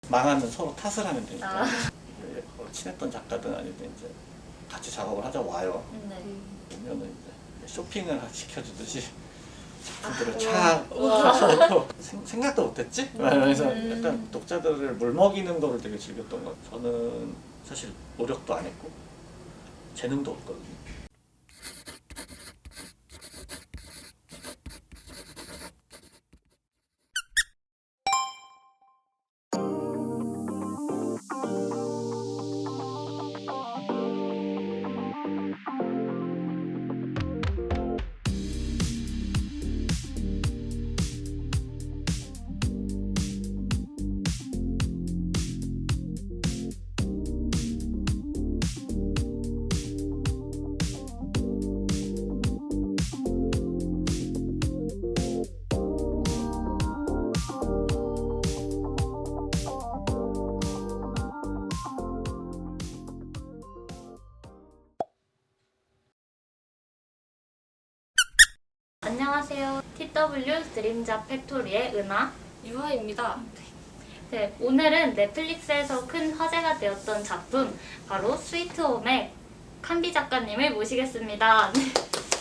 망하면 서로 탓을 하면 되니까. 아. 친했던 작가든 아니든 이제 같이 작업을 하자 와요. 네. 보면은 이제 쇼핑을 시켜주듯이 작품들을 아, 촥 우와. 사놓고 생각도 못했지? 그래서 약간 독자들을 물먹이는 거를 되게 즐겼던 것 같아요. 저는 사실 노력도 안 했고 재능도 없거든요. 안녕하세요. TW 드림잡 팩토리의 은하 유하입니다. 네, 오늘은 넷플릭스에서 큰 화제가 되었던 작품 바로 스위트홈의 칸비 작가님을 모시겠습니다.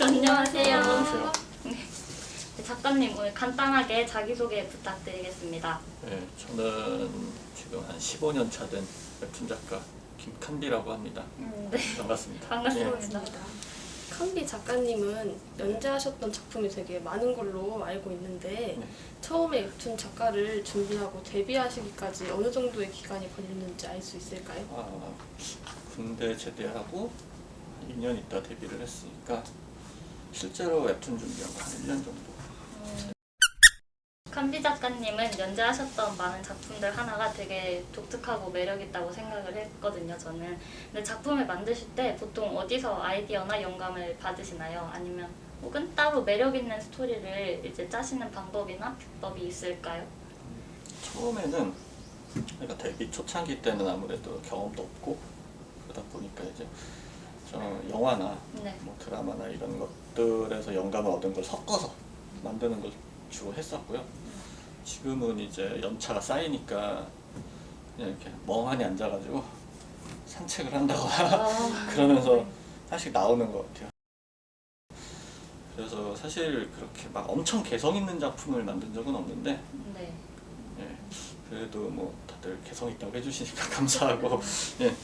안녕하세요. 안녕하세요. 네, 작가님 오늘 간단하게 자기소개 부탁드리겠습니다. 네, 저는 지금 한 15년 차 된 웹툰 작가 김칸비라고 합니다. 네, 반갑습니다. 반갑습니다. 칸비 작가님은 연재하셨던 작품이 되게 많은 걸로 알고 있는데 네. 처음에 웹툰 작가를 준비하고 데뷔하시기까지 어느 정도의 기간이 걸렸는지 알 수 있을까요? 군대 제대하고 2년 있다 데뷔를 했으니까 실제로 웹툰 준비한 거 한 1년 정도. 칸비 작가님은 연재하셨던 많은 작품들 하나가 되게 독특하고 매력있다고 생각을 했거든요, 저는. 근데 작품을 만드실 때 보통 어디서 아이디어나 영감을 받으시나요? 아니면 혹은 따로 매력있는 스토리를 이제 짜시는 방법이나 비법이 있을까요? 처음에는 그러니까 데뷔 초창기 때는 아무래도 경험도 없고 그러다 보니까 이제 저 영화나 네. 뭐 드라마나 이런 것들에서 영감을 얻은 걸 섞어서 만드는 걸 주로 했었고요. 지금은 이제 연차가 쌓이니까 그냥 이렇게 멍하니 앉아가지고 산책을 한다거나 그러면서 사실 나오는 것 같아요. 그래서 사실 그렇게 막 엄청 개성 있는 작품을 만든 적은 없는데 네. 예, 그래도 뭐 다들 개성 있다고 해주시니까 감사하고 예,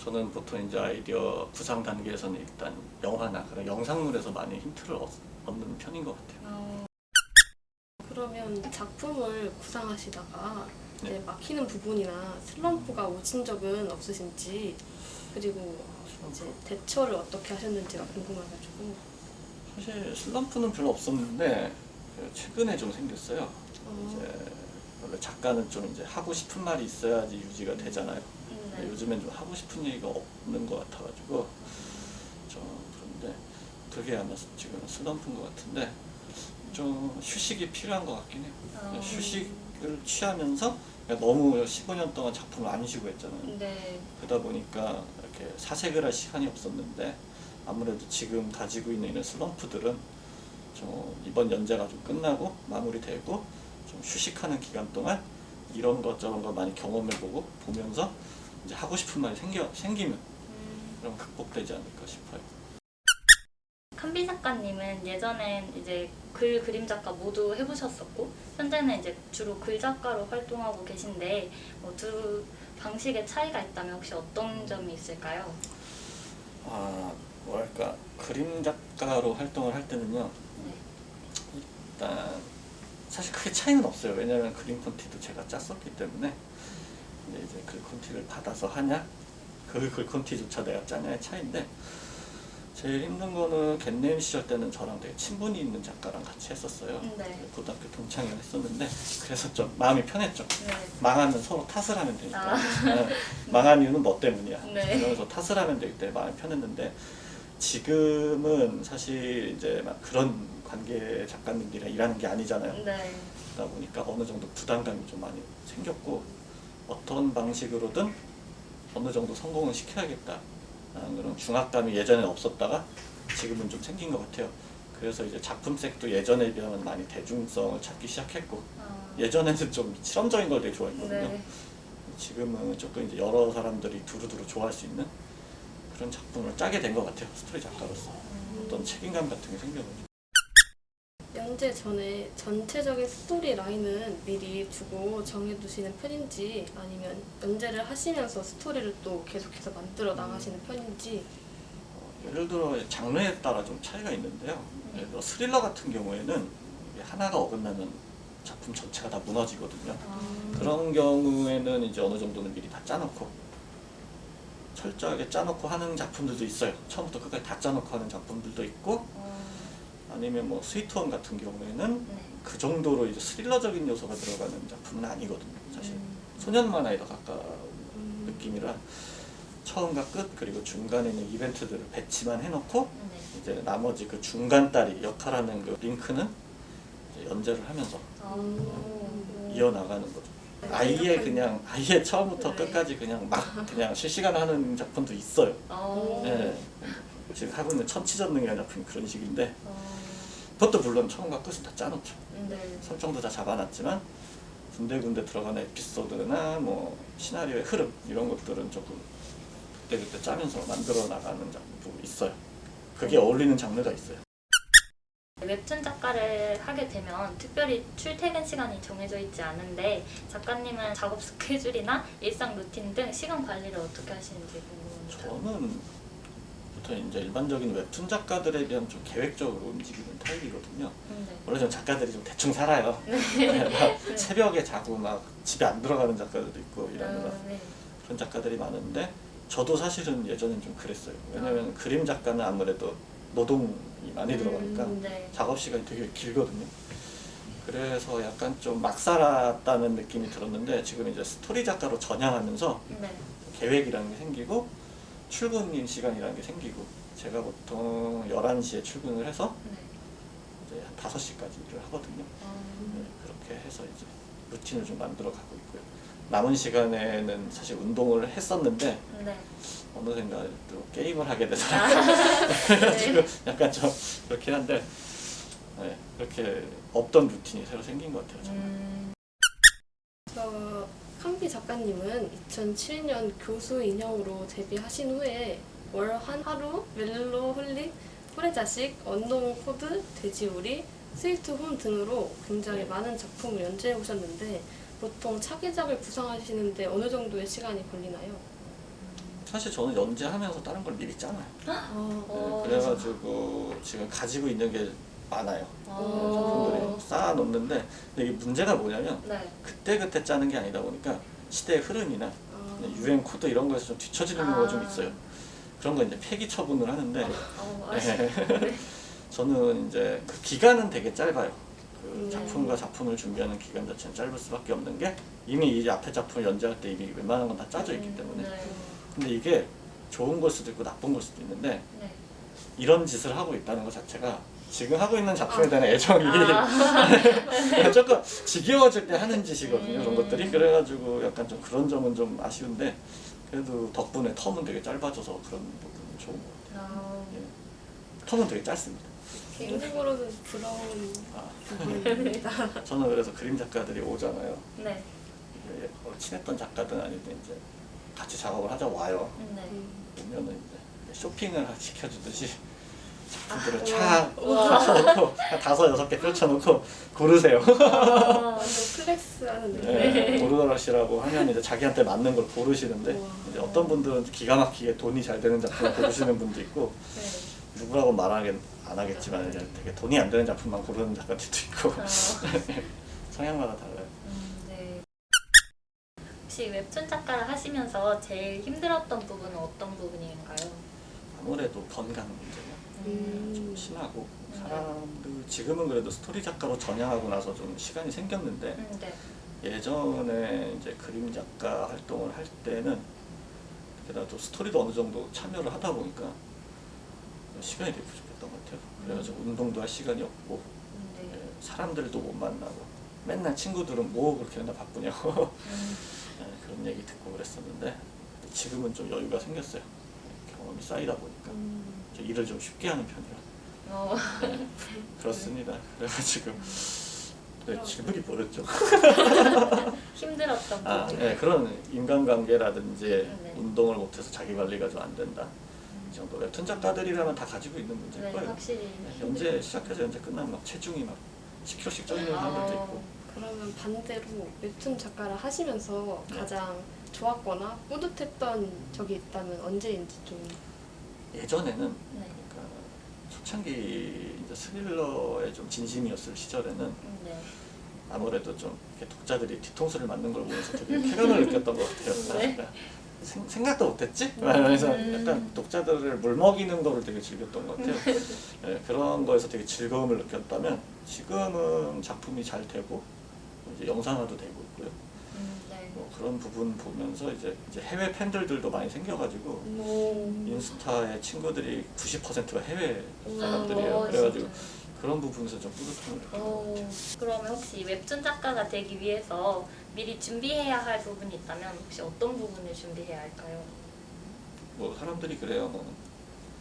저는 보통 이제 아이디어 구상 단계에서는 일단 영화나 그런 영상물에서 많이 힌트를 얻는 편인 것 같아요. 그러면 작품을 구상하시다가 네. 이제 막히는 부분이나 슬럼프가 오신 적은 없으신지 그리고 이제 대처를 어떻게 하셨는지가 궁금해가지고 사실 슬럼프는 별로 없었는데 최근에 좀 생겼어요. 어, 이제 원래 작가는 좀 이제 하고 싶은 말이 있어야지 유지가 되잖아요. 네. 요즘엔 좀 하고 싶은 얘기가 없는 것 같아가지고 그런데 그게 아마 지금 슬럼프인 것 같은데 좀 휴식이 필요한 것 같긴 해요. 휴식을 취하면서 너무 15년 동안 작품을 안 쉬고 했잖아요. 네. 그러다 보니까 이렇게 사색을 할 시간이 없었는데 아무래도 지금 가지고 있는 이런 슬럼프들은 좀 이번 연재가 좀 끝나고 마무리되고 좀 휴식하는 기간 동안 이런 것 저런 거 많이 경험해보고 보면서 이제 하고 싶은 말이 생기면 그럼 극복되지 않을까 싶어요. 칸비 작가님은 예전엔 이제 글, 그림 작가 모두 해보셨었고 현재는 이제 주로 글 작가로 활동하고 계신데 두 방식의 차이가 있다면 혹시 어떤 점이 있을까요? 뭐랄까 그림 작가로 활동을 할 때는요 네. 일단 사실 크게 차이는 없어요. 왜냐하면 그림 콘티도 제가 짰었기 때문에 근데 이제 글 콘티를 받아서 하냐 그 글 콘티조차 내가 짜냐의 차이인데 제일 힘든 거는 겟네임 시절 때는 저랑 되게 친분이 있는 작가랑 같이 했었어요. 네. 고등학교 동창회를 했었는데 그래서 좀 마음이 편했죠. 네. 망하면 서로 탓을 하면 되니까. 아. 망한 이유는 너 때문이야. 네. 그러면서 탓을 하면 되기 때문에 마음이 편했는데 지금은 사실 이제 막 그런 관계 작가님들이랑 일하는 게 아니잖아요. 네. 그러다 보니까 어느 정도 부담감이 좀 많이 생겼고 어떤 방식으로든 어느 정도 성공을 시켜야겠다 그런 중압감이 예전에 없었다가 지금은 좀 생긴 것 같아요. 그래서 이제 작품색도 예전에 비하면 많이 대중성을 찾기 시작했고 예전에는 좀 실험적인 걸 되게 좋아했거든요. 네. 지금은 조금 이제 여러 사람들이 두루두루 좋아할 수 있는 그런 작품을 짜게 된 것 같아요. 스토리 작가로서 어떤 책임감 같은 게 생겨가지고. 연재 전에 전체적인 스토리 라인은 미리 두고 정해두시는 편인지 아니면 연재를 하시면서 스토리를 또 계속해서 만들어 나가시는 편인지. 예를 들어 장르에 따라 좀 차이가 있는데요. 예를 들어 스릴러 같은 경우에는 이게 하나가 어긋나면 작품 전체가 다 무너지거든요. 그런 경우에는 이제 어느 정도는 미리 다 짜놓고 철저하게 짜놓고 하는 작품들도 있어요. 처음부터 끝까지 다 짜놓고 하는 작품들도 있고, 아니면 뭐 스위트홈 같은 경우에는 네. 그 정도로 이제 스릴러적인 요소가 들어가는 작품은 아니거든요. 사실 소년 만화에 더 가까운 느낌이라 처음과 끝 그리고 중간에 있는 이벤트들을 배치만 해놓고 네. 이제 나머지 그 중간 다리 역할하는 그 링크는 이제 연재를 하면서 이어나가는 거죠. 아예 그냥 아예 처음부터 네. 끝까지 그냥 막 그냥 실시간 하는 작품도 있어요. 네. 지금 하고 있는 천치전능이라는 작품이 그런 식인데, 그것도 물론 처음과 끝은 다 짜놓죠. 네. 설정도 다 잡아놨지만 군데군데 들어가는 에피소드나 뭐 시나리오의 흐름 이런 것들은 조금 그때그때 짜면서 만들어 나가는 작품도 있어요. 그게 어울리는 장르가 있어요. 웹툰 작가를 하게 되면 특별히 출퇴근 시간이 정해져 있지 않은데 작가님은 작업 스케줄이나 일상 루틴 등 시간 관리를 어떻게 하시는지 궁금합니다. 저는 보통 이제 일반적인 웹툰 작가들에 비하면 좀 계획적으로 움직이는 타입이거든요. 네. 원래 좀 작가들이 좀 대충 살아요. 막 새벽에 자고 막 집에 안 들어가는 작가들도 있고 이러느라 네. 그런 작가들이 많은데, 저도 사실은 예전엔 좀 그랬어요. 왜냐면 그림 작가는 아무래도 노동이 많이 들어가니까 네. 작업 시간이 되게 길거든요. 그래서 약간 좀 막 살았다는 느낌이 들었는데, 지금 이제 스토리 작가로 전향하면서 네. 계획이라는 게 생기고 출근 시간이라는 게 생기고, 제가 보통 11시에 출근을 해서 네. 이제 한 5시까지 일을 하거든요. 네, 그렇게 해서 이제 루틴을 좀 만들어 가고 있고요. 남은 시간에는 사실 운동을 했었는데 네. 어느샌가 또 게임을 하게 아, 되더라고요. 그래가지고 네. 약간 좀 그렇긴 한데, 네, 그렇게 없던 루틴이 새로 생긴 것 같아요. 저는. 저 칸비 작가님은 2007년 교수 인형으로 데뷔하신 후에 월 한 하루, 멜로 홀릭, 후레자식, 언노운 코드, 돼지우리, 스위트홈 등으로 굉장히 많은 작품을 연재해 오셨는데 보통 차기작을 구상하시는데 어느 정도의 시간이 걸리나요? 사실 저는 연재하면서 다른 걸 미리 짜놔요. 아, 네, 그래가지고 지금 가지고 있는 게 많아요. 어. 작품들이 쌓아놓는데, 근데 이게 문제가 뭐냐면 네. 그때그때 짜는 게 아니다 보니까 시대의 흐름이나 유행 코드 이런 거에서 좀 뒤처지는 경우가 좀 있어요. 그런 거 이제 폐기 처분을 하는데, 네. 저는 이제 그 기간은 되게 짧아요. 그 네. 작품과 작품을 준비하는 기간 자체는 짧을 수밖에 없는 게, 이미 이 앞에 작품을 연재할 때 이미 웬만한 건 다 짜져 있기 때문에. 네. 근데 이게 좋은 걸 수도 있고 나쁜 걸 수도 있는데, 네. 이런 짓을 하고 있다는 것 자체가 지금 하고 있는 작품에 대한 애정이 조금 지겨워질 때 하는 짓이거든요. 그런 것들이. 그래가지고 약간 좀 그런 점은 좀 아쉬운데, 그래도 덕분에 텀은 되게 짧아져서 그런 부분은 좋은 것 같아요. 예. 텀은 되게 짧습니다. 개인적으로는 부러운 아, 부분입니다. 저는 그래서 그림 작가들이 오잖아요. 네. 이게 친했던 작가든 아니든 이제 같이 작업을 하자 와요. 네. 오면은 이제 쇼핑을 시켜주듯이 작품들을 아, 쫙 우와. 펼쳐놓고 한 5, 6개 펼쳐놓고 고르세요. 아, 완전 플렉스하는 느낌. 네, 고르더라시라고 하면 이제 자기한테 맞는 걸 고르시는데, 우와. 이제 어떤 분들은 기가 막히게 돈이 잘 되는 작품을 고르시는 분도 있고, 네. 누구라고 말하긴 안 하겠지만 이제 되게 돈이 안 되는 작품만 고르는 작가들도 있고 성향마다 달라요. 네. 혹시 웹툰 작가를 하시면서 제일 힘들었던 부분은 어떤 부분인가요? 아무래도 건강 문제가 좀 심하고, 네. 사람들 지금은 그래도 스토리 작가로 전향하고 나서 좀 시간이 생겼는데, 네. 예전에 이제 그림 작가 활동을 할 때는 그래도 스토리도 어느 정도 참여를 하다 보니까 시간이 되게 부족했던 것 같아요. 그래가지고 운동도 할 시간이 없고, 네. 예, 사람들도 못 만나고, 맨날 친구들은 뭐 그렇게 맨날 바쁘냐고 예, 그런 얘기 듣고 그랬었는데, 지금은 좀 여유가 생겼어요. 경험이 쌓이다 보니까 좀 일을 좀 쉽게 하는 편이라. 예, 그렇습니다. 그래가지고 네, 질문이 뭐였죠? 힘들었던 어떤 아, 부분? 예, 그런 인간관계라든지 네. 운동을 못해서 자기 관리가 좀 안 된다. 이 정도. 웹툰 작가들이라면 다 가지고 있는 문제일 네, 거예요. 확실히 연재 시작해서 연재 끝나면 막 체중이 막 10kg씩 쪄있는 사람들도 있고. 그러면 반대로 웹툰 작가를 하시면서 네. 가장 좋았거나 뿌듯했던 적이 있다면 언제인지 좀. 예전에는 네. 그러니까 초창기 이제 스릴러에 좀 진심이었을 시절에는 네. 아무래도 좀 이렇게 독자들이 뒤통수를 맞는 걸 보면서 되게 쾌감을 느꼈던 것 같아요. 네. 생각도 못했지? 그래서 약간 독자들을 물먹이는 거를 되게 즐겼던 것 같아요. 네, 그런 거에서 되게 즐거움을 느꼈다면 지금은 작품이 잘 되고 이제 영상화도 되고 있고요. 네. 뭐 그런 부분 보면서 이제 해외 팬들도 많이 생겨가지고 인스타의 친구들이 90%가 해외 사람들이에요. 오, 그래가지고 진짜요? 그런 부분에서 좀 뿌듯함을 느껴요. 그러면 혹시 웹툰 작가가 되기 위해서 미리 준비해야 할 부분이 있다면 혹시 어떤 부분을 준비해야 할까요? 뭐 사람들이 그래요. 뭐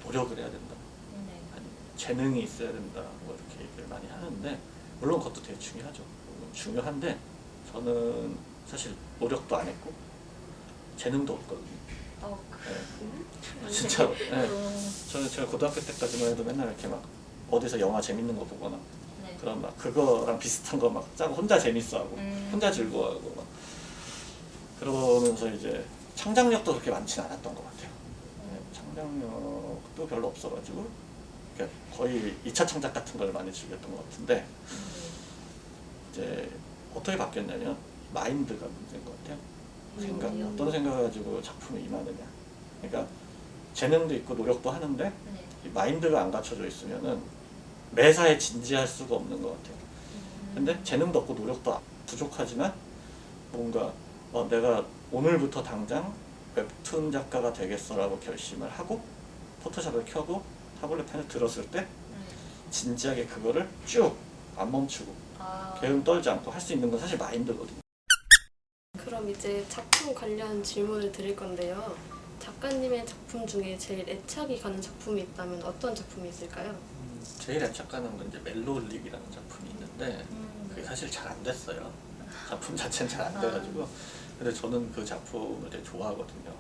노력을 해야 된다. 네. 아니, 재능이 있어야 된다. 뭐 이렇게 얘기를 많이 하는데 물론 그것도 되게 중요하죠. 중요한데 저는 사실 노력도 안 했고 재능도 없거든요. 네. 진짜로. 네. 저는 제가 고등학교 때까지만 해도 맨날 이렇게 막 어디서 영화 재밌는 거 보거나 네. 그런 막 그거랑 비슷한 거 막 짜고 혼자 재밌어하고 혼자 즐거워하고 막 그러면서 이제 창작력도 그렇게 많지는 않았던 것 같아요. 네, 창작력도 별로 없어가지고 그러니까 거의 2차 창작 같은 걸 많이 즐겼던 것 같은데 이제 어떻게 바뀌었냐면 마인드가 문제인 것 같아요. 생각, 어떤 생각을 가지고 작품에 임하느냐. 그러니까 재능도 있고 노력도 하는데 네. 이 마인드가 안 갖춰져 있으면은 매사에 진지할 수가 없는 것 같아요. 근데 재능도 없고 노력도 부족하지만 뭔가 내가 오늘부터 당장 웹툰 작가가 되겠어라고 결심을 하고 포토샵을 켜고 타블렛 펜을 들었을 때 진지하게 그거를 쭉 안 멈추고 게으름 떨지 않고 할 수 있는 건 사실 마인드거든요. 그럼 이제 작품 관련 질문을 드릴 건데요. 작가님의 작품 중에 제일 애착이 가는 작품이 있다면 어떤 작품이 있을까요? 제일 애착가는 건 이제 멜로울릭이라는 작품이 있는데 그게 사실 잘 안 됐어요. 작품 자체는 잘 안 돼가지고 근데 저는 그 작품을 되게 좋아하거든요.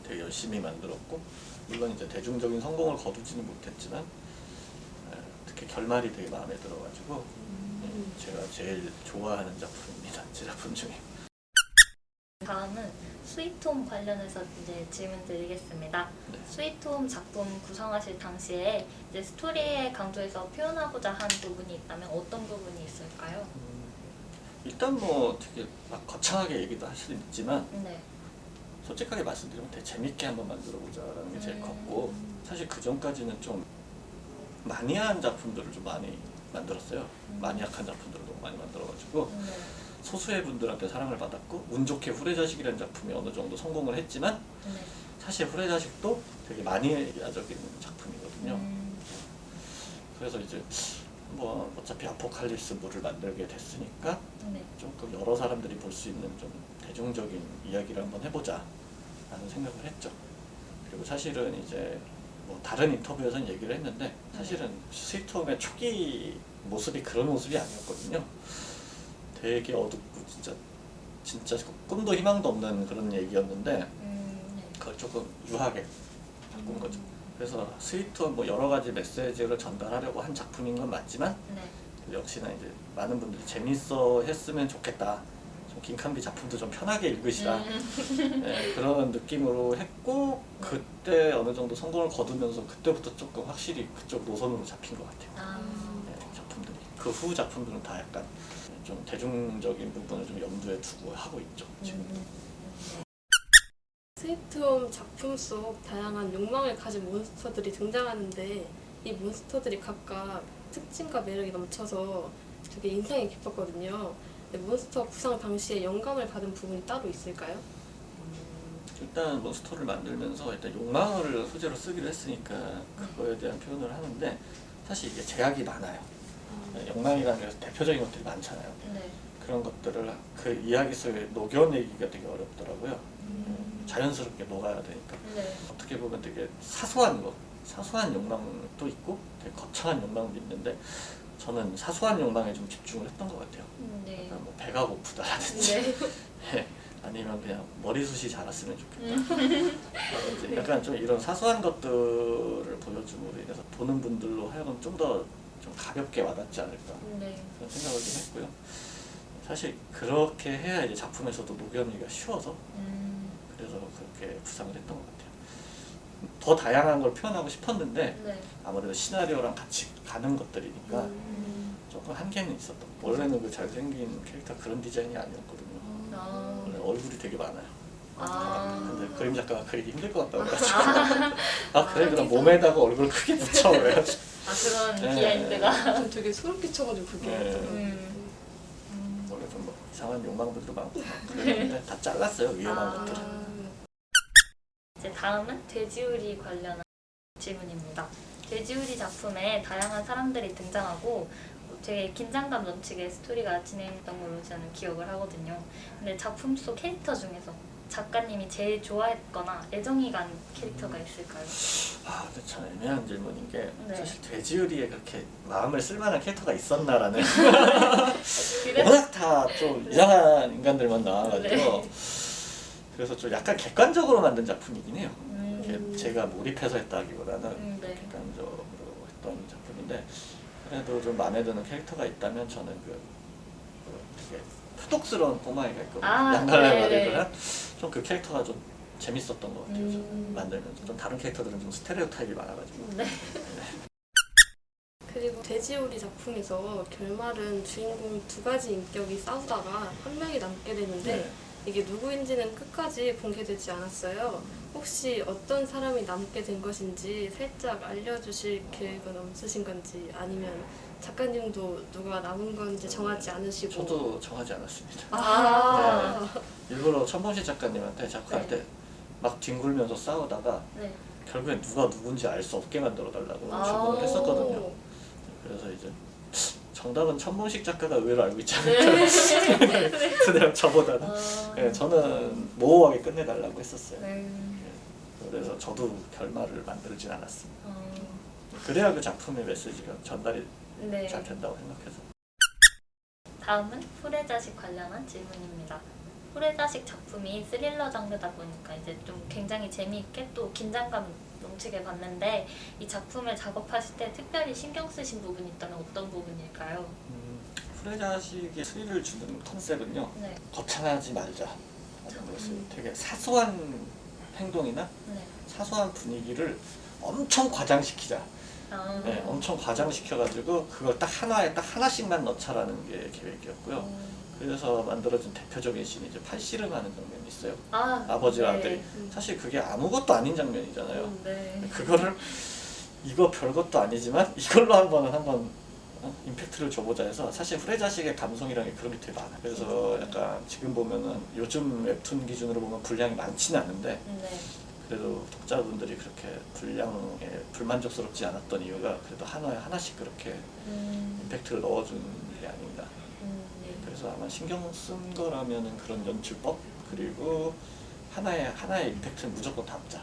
되게 열심히 만들었고 물론 이제 대중적인 성공을 거두지는 못했지만 특히 결말이 되게 마음에 들어가지고 제가 제일 좋아하는 작품입니다. 제 작품 중에. 다음은 스위트홈 관련해서 이제 질문 드리겠습니다. 네. 스위트홈 작품 구성하실 당시에 이제 스토리에 강조해서 표현하고자 한 부분이 있다면 어떤 부분이 있을까요? 일단 뭐 되게 막 거창하게 얘기도 할 수는 있지만 네. 솔직하게 말씀드리면 되게 재밌게 한번 만들어보자라는 게 제일 컸고 사실 그 전까지는 좀 마니아한 작품들을 좀 많이 만들었어요. 마니악한 작품들을 너무 많이 만들어가지고 네. 소수의 분들한테 사랑을 받았고 운 좋게 후레자식이라는 작품이 어느 정도 성공을 했지만 네. 사실 후레자식도 되게 마니아적인 작품이거든요. 그래서 이제 뭐 어차피 아포칼립스물을 만들게 됐으니까 네. 조금 여러 사람들이 볼 수 있는 좀 대중적인 이야기를 한번 해보자 라는 생각을 했죠. 그리고 사실은 이제 뭐 다른 인터뷰에서는 얘기를 했는데 사실은 스위트홈의 초기 모습이 그런 모습이 아니었거든요. 되게 어둡고 진짜 꿈도 희망도 없는 그런 얘기였는데 네. 그걸 조금 유하게 바꾼 거죠. 그래서 스위트홈 뭐 여러 가지 메시지를 전달하려고 한 작품인 건 맞지만 네. 역시나 이제 많은 분들이 재밌어 했으면 좋겠다. 좀 김칸비 작품도 좀 편하게 읽으시라. 네, 그런 느낌으로 했고 그때 어느 정도 성공을 거두면서 그때부터 조금 확실히 그쪽 노선으로 잡힌 것 같아요. 네, 작품들이. 그 후 작품들은 다 약간 좀 대중적인 부분을 좀 염두에 두고 하고 있죠. 지금. 스위트홈 작품 속 다양한 욕망을 가진 몬스터들이 등장하는데 이 몬스터들이 각각 특징과 매력이 넘쳐서 되게 인상이 깊었거든요. 근데 몬스터 구상 당시에 영감을 받은 부분이 따로 있을까요? 일단 몬스터를 만들면서 일단 욕망을 소재로 쓰기로 했으니까 그거에 대한 표현을 하는데 사실 이게 제약이 많아요. 욕망이라는 게 대표적인 것들이 많잖아요. 네. 그런 것들을 그 이야기 속에 녹여내기가 되게 어렵더라고요. 자연스럽게 녹아야 되니까. 네. 어떻게 보면 되게 사소한 거, 사소한 욕망도 있고 되게 거창한 욕망도 있는데 저는 사소한 욕망에 좀 집중을 했던 것 같아요. 네. 그러니까 뭐 배가 고프다라든지 네. 네. 아니면 그냥 머리숱이 자랐으면 좋겠다. 이제 약간 좀 이런 사소한 것들을 보여줌으로 인해서 보는 분들로 하여금 좀 더 좀 가볍게 와닿지 않을까 네. 그런 생각을 좀 했고요. 사실 그렇게 해야 이제 작품에서도 녹여내기가 쉬워서 그래서 그렇게 구상을 했던 것 같아요. 더 다양한 걸 표현하고 싶었는데 네. 아무래도 시나리오랑 같이 가는 것들이니까 조금 한계는 있었던 것 같아요. 원래는 그 잘생긴 캐릭터 그런 디자인이 아니었거든요. 아. 원래 얼굴이 되게 많아요. 아. 근데 그림 작가가 그리기 힘들 것 같다고 그래가지고 아 그래 그럼 몸에다가 얼굴 크게 붙여 그래가지고 아 그런 네. 비하인드가. 좀 되게 소름 끼쳐가지고 그게. 네. 원래 좀 뭐 이상한 욕망들도 많고 막 그랬는데 다 잘랐어요 위험한 아. 것들은. 이제 다음은 돼지우리 관련한 질문입니다. 돼지우리 작품에 다양한 사람들이 등장하고 되게 긴장감 넘치게 스토리가 진행됐던 걸로 저는 기억을 하거든요. 근데 작품 속 캐릭터 중에서 작가님이 제일 좋아했거나 애정이 간 캐릭터가 있을까요? 아 근데 참 애매한 질문인 게 네. 사실 돼지우리에 그렇게 마음을 쓸만한 캐릭터가 있었나라는 그래? 워낙 다 좀 이상한 인간들만 나와가지고 네. 그래서 좀 약간 객관적으로 만든 작품이긴 해요. 이게 음. 제가 몰입해서 했다기보다는 네. 객관적으로 했던 작품인데 그래도 좀 마음에 드는 캐릭터가 있다면 저는 그 되게 표독스러운 꼬마애가 있거든요. 아, 양갈래 네. 말을 한 좀 그 캐릭터가 좀 재밌었던 것 같아요. 좀 음. 만들면서 좀 다른 캐릭터들은 좀 스테레오타입이 많아가지고 네. 그리고 돼지우리 작품에서 결말은 주인공 두 가지 인격이 싸우다가 한 명이 남게 되는데 네. 이게 누구인지는 끝까지 공개되지 않았어요. 혹시 어떤 사람이 남게 된 것인지 살짝 알려주실 계획은 없으신 건지 아니면 작가님도 누가 남은 건지 정하지 않으시고 저도 정하지 않았습니다. 아, 일부러 천범실 작가님한테 자꾸 할 네. 때 막 뒹굴면서 싸우다가 네. 결국엔 누가 누군지 알 수 없게 만들어달라고 아. 주문을 했었거든요. 그래서 이제 정답은 천범식 작가가 의외로 알고 있지 네. 않을까 그냥 저보다는 어. 네, 저는 모호하게 끝내달라고 했었어요. 네. 그래서 저도 결말을 만들진 않았습니다. 어. 그래야 그 작품의 메시지가 전달이 네. 잘 된다고 생각해서. 다음은 후레자식 관련한 질문입니다. 후레자식 작품이 스릴러 장르다 보니까 이제 좀 굉장히 재미있게 또 긴장감 넘치게 봤는데 이 작품을 작업하실 때 특별히 신경 쓰신 부분이 있다면 어떤 부분일까요? 후레자식의 스릴을 주는 컨셉은요. 네. 거창하지 말자 하는 것을 되게 사소한 행동이나 네. 사소한 분위기를 엄청 과장시키자. 아. 네, 엄청 과장시켜가지고 그걸 딱 하나에 딱 하나씩만 넣자라는 게 계획이었고요. 그래서 만들어진 대표적인 씬이 이제 팔씨름하는 장면이 있어요. 아버지와 네. 아들이. 사실 그게 아무것도 아닌 장면이잖아요. 네. 그거를 이거 별것도 아니지만 이걸로 한번 임팩트를 줘보자 해서 사실 후레자식의 감성이라는 게 그런 게 되게 많아요. 그래서 약간 지금 보면은 요즘 웹툰 기준으로 보면 분량이 많지는 않은데 네. 그래도 독자분들이 그렇게 분량에 불만족스럽지 않았던 이유가 그래도 하나에 하나씩 그렇게 임팩트를 넣어준 게 아닌가. 네. 그래서 아마 신경 쓴 거라면은 그런 연출법 그리고 하나의 임팩트는 무조건 담자.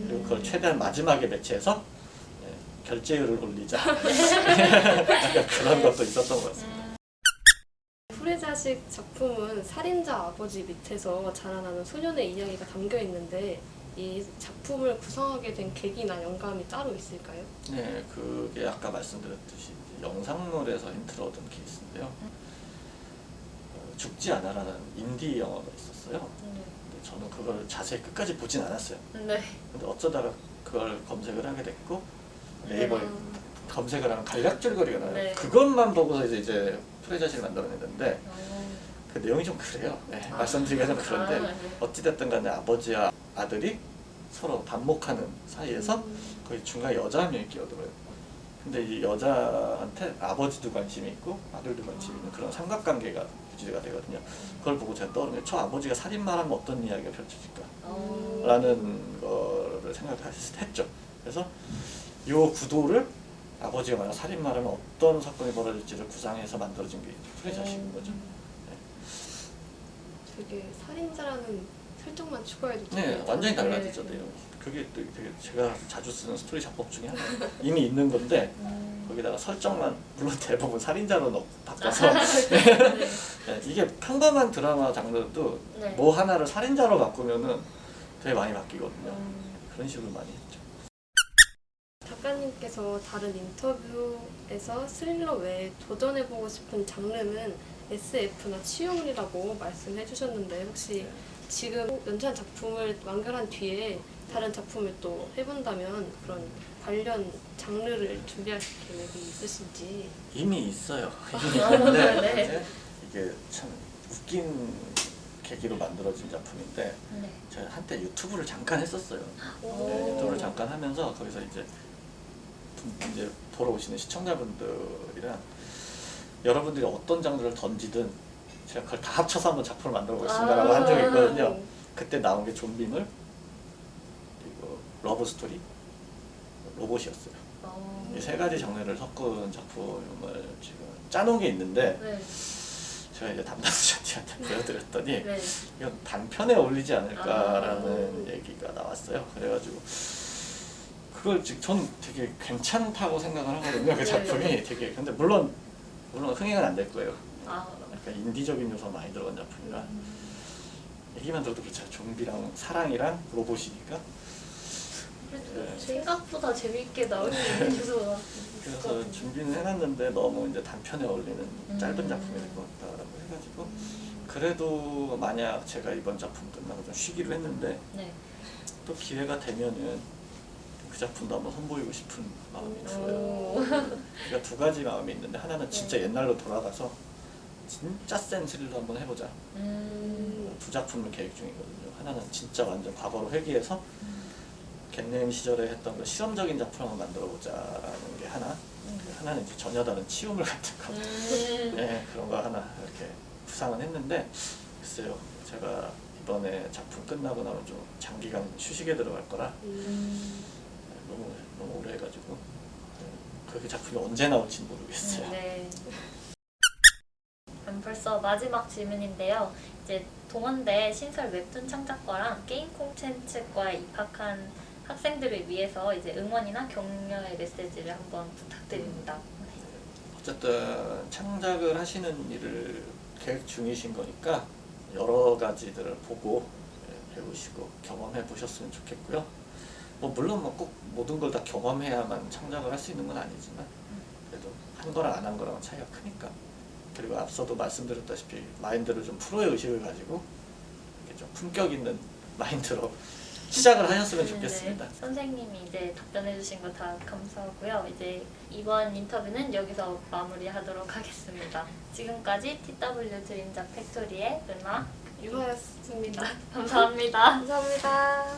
그리고 그걸 최대한 마지막에 매치해서 결제율을 올리자. 약간 그런 것도 있었던 것 같습니다. 후레자식 작품은 살인자 아버지 밑에서 자라나는 소년의 이야기가 담겨 있는데 이 작품을 구성하게 된 계기나 영감이 따로 있을까요? 네, 그게 아까 말씀드렸듯이 영상물에서 힌트를 얻은 케이스인데요. 죽지 않아라는 인디 영화가 있었어요. 근데 저는 그걸 자세히 끝까지 보진 않았어요. 네. 근데 어쩌다가 그걸 검색을 하게 됐고 네이버에 검색을 하면 갈략줄거리가 나요. 네. 그것만 보고서 이제 후레자식을 만들어냈는데 그 내용이 좀 그래요. 네, 아. 말씀드리기가 좀 그런데 네. 어찌됐든 간에 아버지와 아들이 서로 반목하는 사이에서 거의 중간에 여자 한 명이 끼어들어요. 근데 이 여자한테 아버지도 관심이 있고 아들도 관심이 있는 그런 삼각관계가 유지가 되거든요. 그걸 보고 제가 떠오른 게 저 아버지가 살인만 하면 어떤 이야기가 펼쳐질까 라는 거를 생각했죠. 그래서 이 구도를 아버지가 만약 살인만 하면 어떤 사건이 벌어질지를 구상해서 만들어진 게 후레자식인 거죠. 되게 살인자라는 설정만 추가해도 네, 되게 완전히 다르게. 달라지죠 내용이. 그게 또 되게 제가 자주 쓰는 스토리 작법 중에 하나. 이미 있는 건데 거기다가 설정만 물론 대부분 살인자로 넣고 바꿔서 네, 이게 평범한 드라마 장르도 네. 뭐 하나를 살인자로 바꾸면은 되게 많이 바뀌거든요. 그런 식으로 많이 했죠. 작가님께서 다른 인터뷰에서 스릴러 외에 도전해보고 싶은 장르는 SF나 치유물이라고 말씀해 주셨는데 혹시 지금 연재한 작품을 완결한 뒤에 다른 작품을 또 해본다면 그런 관련 장르를 준비하실 계획이 있으신지. 이미 있어요. 이미 있는데 네. 이제 이게 참 웃긴 계기로 만들어진 작품인데 네. 제가 한때 유튜브를 잠깐 했었어요. 오. 네, 유튜브를 잠깐 하면서 거기서 이제 보러 오시는 시청자분들이랑 여러분들이 어떤 장르를 던지든 제가 그걸 다 합쳐서 한번 작품을 만들어 보겠습니다라고 한 적이 있거든요. 그때 나온 게 좀비물 그리고 러브 스토리, 로봇이었어요. 이 세 가지 장르를 섞은 작품을 지금 짜놓은 게 있는데 네. 제가 이제 담당자한테 보여드렸더니 네. 이건 단편에 어울리지 않을까라는 얘기가 나왔어요. 그래가지고 그걸 지금 저는 되게 괜찮다고 생각을 하거든요. 그 작품이 되게 근데 물론 흥행은 안 될 거예요. 약간 인디적인 요소가 많이 들어간 작품이라 얘기만 들어도 그렇죠. 좀비랑 사랑이랑 로봇이니까. 네. 생각보다 재밌게 나올 수 있는 요소가 그래서 준비는 해놨는데 너무 이제 단편에 어울리는 짧은 작품이 될 것 같다라고 해가지고 그래도 만약 제가 이번 작품 끝나고 좀 쉬기로 했는데 네. 또 기회가 되면은 그 작품도 한번 선보이고 싶은 마음이 들어요. 오. 그러니까 두 가지 마음이 있는데 하나는 진짜 옛날로 돌아가서 진짜 센 스릴러 한번 해보자. 두 작품을 계획 중이거든요. 하나는 진짜 완전 과거로 회귀해서 겟네임 시절에 했던 그 실험적인 작품 한번 만들어보자라는 게 하나. 하나는 이제 전혀 다른 치유물 같은 거. 네, 그런 거 하나 이렇게 구상은 했는데 글쎄요. 제가 이번에 작품 끝나고 나면 좀 장기간 휴식에 들어갈 거라 너무 오래 해가지고 그 작품이 언제 나올지 모르겠어요. 네. 그럼 벌써 마지막 질문인데요. 이제 동원대 신설 웹툰 창작과랑 게임 콘텐츠과에 입학한 학생들을 위해서 이제 응원이나 격려의 메시지를 한번 부탁드립니다. 어쨌든 창작을 하시는 일을 계획 중이신 거니까 여러 가지들을 보고 배우시고 경험해 보셨으면 좋겠고요. 뭐 물론 뭐 꼭 모든 걸 다 경험해야만 창작을 할 수 있는 건 아니지만 그래도 한 거랑 안 한 거랑은 차이가 크니까. 그리고 앞서도 말씀드렸다시피 마인드를 좀 프로의 의식을 가지고 이렇게 좀 품격 있는 마인드로 시작을 하셨으면 좋겠습니다. 네. 선생님이 이제 답변해 주신 거 다 감사하고요. 이제 이번 인터뷰는 여기서 마무리하도록 하겠습니다. 지금까지 TW 드림작 팩토리의 은하 유하였습니다. 감사합니다. 감사합니다.